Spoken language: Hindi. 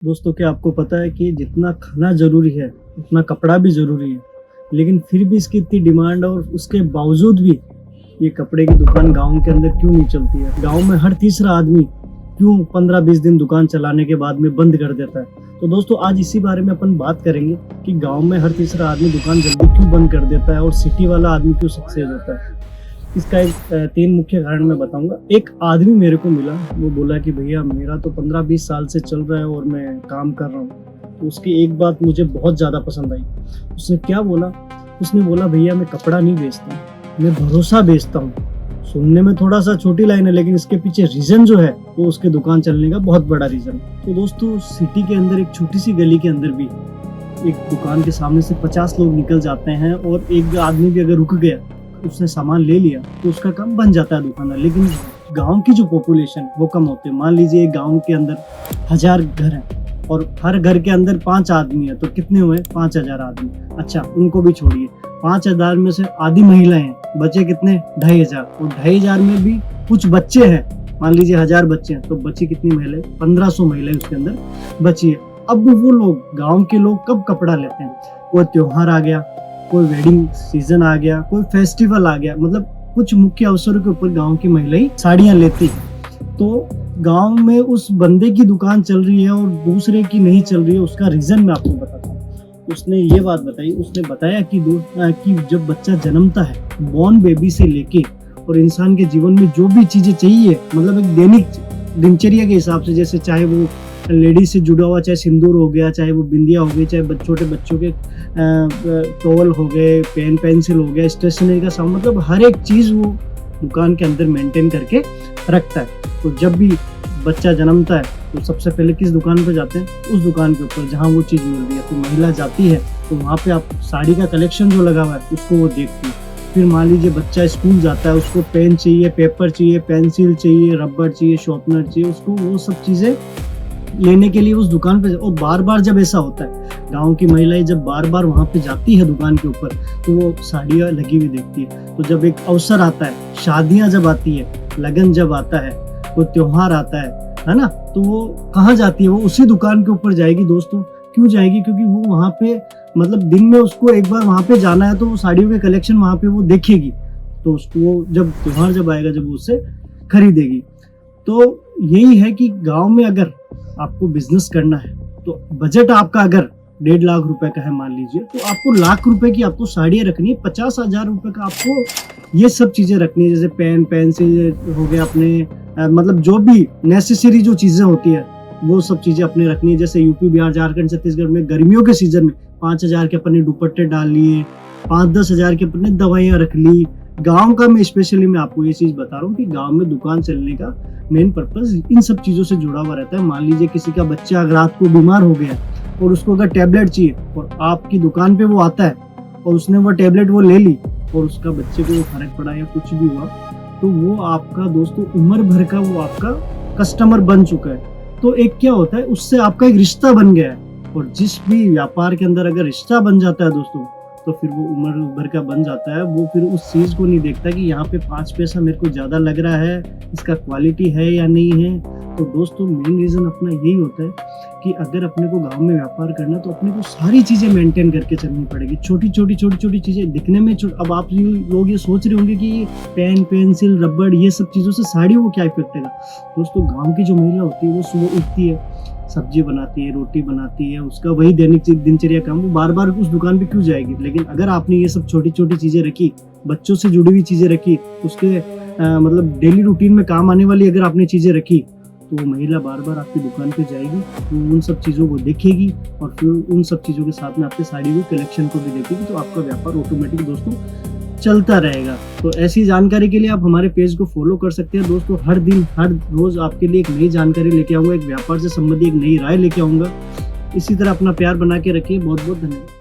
दोस्तों, क्या आपको पता है कि जितना खाना ज़रूरी है, उतना कपड़ा भी ज़रूरी है। लेकिन फिर भी इसकी इतनी डिमांड और उसके बावजूद भी ये कपड़े की दुकान गाँव के अंदर क्यों नहीं चलती है? गाँव में हर तीसरा आदमी क्यों 15-20 दिन दुकान चलाने के बाद में बंद कर देता है? तो दोस्तों, आज इसी बारे में अपन बात करेंगे कि गाँव में हर तीसरा आदमी दुकान जल्दी क्यों बंद कर देता है और सिटी वाला आदमी क्यों सक्सेस होता है। इसका एक 3 मुख्य कारण मैं बताऊंगा। एक आदमी मेरे को मिला, वो बोला कि भैया मेरा तो 15-20 साल से चल रहा है और मैं काम कर रहा हूँ। तो उसकी एक बात मुझे बहुत ज़्यादा पसंद आई। उसने क्या बोला? उसने बोला, भैया मैं कपड़ा नहीं बेचता, मैं भरोसा बेचता हूँ। सुनने में थोड़ा सा छोटी लाइन है, लेकिन इसके पीछे रीज़न जो है वो उसके दुकान चलने का बहुत बड़ा रीज़न है। तो दोस्तों, सिटी के अंदर एक छोटी सी गली के अंदर भी एक दुकान के सामने से 50 लोग निकल जाते हैं और एक आदमी भी अगर रुक गया, उसने सामान ले लिया, तो उसका काम बन जाता है दुकानदार। लेकिन गांव की जो पॉपुलेशन वो कम होती है। मान लीजिए गांव के अंदर 1000 घर हैं और हर घर के अंदर 5 आदमी है, तो कितने हुए? 5000 आदमी। अच्छा, उनको भी छोड़िए, 5000 में से आधी महिलाएं हैं, बचे कितने? 2500। और 2500 में भी कुछ बच्चे हैं। मान लीजिए 1000 बच्चे हैं, तो बची कितनी महिलाएं? 1500 महिलाएं उसके अंदर बची है। अब वो लोग, गाँव के लोग, कब कपड़ा लेते हैं? कोई त्योहार आ गया, कोई वेडिंग सीजन आ गया, कोई फेस्टिवल आ गया, मतलब कुछ मुख्य अवसरों के ऊपर गांव की महिलाएं साड़ियां लेती हैं। तो गांव में उस बंदे की दुकान चल रही है और दूसरे की नहीं चल रही है, उसका रीजन मैं आपको बताता हूँ। उसने ये बात बताई, उसने बताया कि जब बच्चा जन्मता है, बॉर्न बेबी से लेके और इंसान के जीवन में जो भी चीजें चाहिए, मतलब एक दैनिक दिनचर्या के हिसाब से, जैसे चाहे वो लेडीज से जुड़ा हुआ, चाहे सिंदूर हो गया, चाहे वो बिंदिया हो गई, चाहे छोटे बच्चों के टॉवल हो गए, पेन पेंसिल हो गया, स्टेशनरी का सामान, मतलब हर एक चीज़ वो दुकान के अंदर मेंटेन करके रखता है। तो जब भी बच्चा जन्मता है तो सबसे पहले किस दुकान पर जाते हैं? उस दुकान के ऊपर जहाँ वो चीज़ मिल रही है। तो महिला जाती है तो वहाँ पे आप साड़ी का कलेक्शन जो लगा हुआ है उसको वो देखती है। फिर मान लीजिए बच्चा स्कूल जाता है, उसको पेन चाहिए, पेपर चाहिए, पेंसिल चाहिए, रबड़ चाहिए, शॉर्पनर चाहिए, उसको वो सब चीज़ें लेने के लिए उस दुकान पे। और बार बार जब ऐसा होता है, गांव की महिलाएं जब बार बार वहां पे जाती है दुकान के ऊपर, तो वो साड़ियां लगी हुई देखती है। तो जब एक अवसर आता है, शादियां जब आती है, लगन जब आता है, कोई त्योहार आता है ना, तो वो कहाँ जाती है? वो उसी दुकान के ऊपर जाएगी। दोस्तों, क्यों जाएगी? क्योंकि वो वहां पे, मतलब दिन में उसको एक बार वहां पे जाना है, तो वो साड़ियों के कलेक्शन वहां पे वो देखेगी। तो उसको वो जब त्योहार जब आएगा, जब वो उससे खरीदेगी। तो यही है कि गाँव में अगर आपको बिजनेस करना है, तो बजट आपका अगर 1.5 लाख रुपए का है मान लीजिए, तो आपको लाख रुपए की आपको साड़ियाँ रखनी है। 50,000 रुपए का आपको ये सब चीजें रखनी है, जैसे पेन पेंसिल हो गया, अपने मतलब जो भी नेसेसरी जो चीजें होती है वो सब चीजें अपने रखनी है। जैसे यूपी, बिहार, झारखंड, छत्तीसगढ़ में गर्मियों के सीजन में 5000 के अपने दुपट्टे डाल लिए, 5-10 हजार के अपने दवाइयाँ रख ली। गांव का मैं स्पेशली मैं आपको ये चीज बता रहा हूँ कि गांव में दुकान चलने का मेन पर्पस इन सब चीजों से जुड़ा हुआ रहता है। मान लीजिए किसी का बच्चा अगर रात को बीमार हो गया और उसको अगर टैबलेट चाहिए और आपकी दुकान पे वो आता है और उसने वो टैबलेट वो ले ली और उसका बच्चे को फर्क पड़ा या कुछ भी हुआ, तो वो आपका दोस्तों उम्र भर का वो आपका कस्टमर बन चुका है। तो एक क्या होता है, उससे आपका एक रिश्ता बन गया है। और जिस भी व्यापार के अंदर अगर रिश्ता बन जाता है दोस्तों, तो फिर वो उम्र भर का बन जाता है। वो फिर उस चीज़ को नहीं देखता कि यहाँ पे 5 पैसा मेरे को ज़्यादा लग रहा है, इसका क्वालिटी है या नहीं है। तो दोस्तों, मेन रीज़न अपना यही होता है कि अगर अपने को गांव में व्यापार करना, तो अपने को सारी चीज़ें मेंटेन करके चलनी पड़ेगी। छोटी छोटी चीज़ें दिखने में अब आप लोग ये सोच रहे होंगे कि पेन पेंसिल रबड़ ये सब चीज़ों से साड़ियों को क्या इफेक्ट है। दोस्तों, गाँव की जो महिला होती है वो सुबह उठती है, सब्जी बनाती है, रोटी बनाती है, उसका वही दैनिक दिनचर्या काम, वो बार बार उस दुकान पे क्यों जाएगी? लेकिन अगर आपने ये सब छोटी छोटी चीजें रखी, बच्चों से जुड़ी हुई चीजें रखी, उसके मतलब डेली रूटीन में काम आने वाली अगर आपने चीजें रखी, तो वो महिला बार बार आपकी दुकान पे जाएगी, वो उन सब चीज़ों को देखेगी और फिर उन सब चीज़ों के साथ में आपके साड़ी के कलेक्शन को भी देखेगी। तो आपका व्यापार ऑटोमेटिक दोस्तों चलता रहेगा। तो ऐसी जानकारी के लिए आप हमारे पेज को फॉलो कर सकते हैं। दोस्तों, हर दिन हर रोज आपके लिए एक नई जानकारी लेके आऊंगा, एक व्यापार से संबंधित एक नई राय लेके आऊंगा। इसी तरह अपना प्यार बना के रखिए। बहुत बहुत धन्यवाद।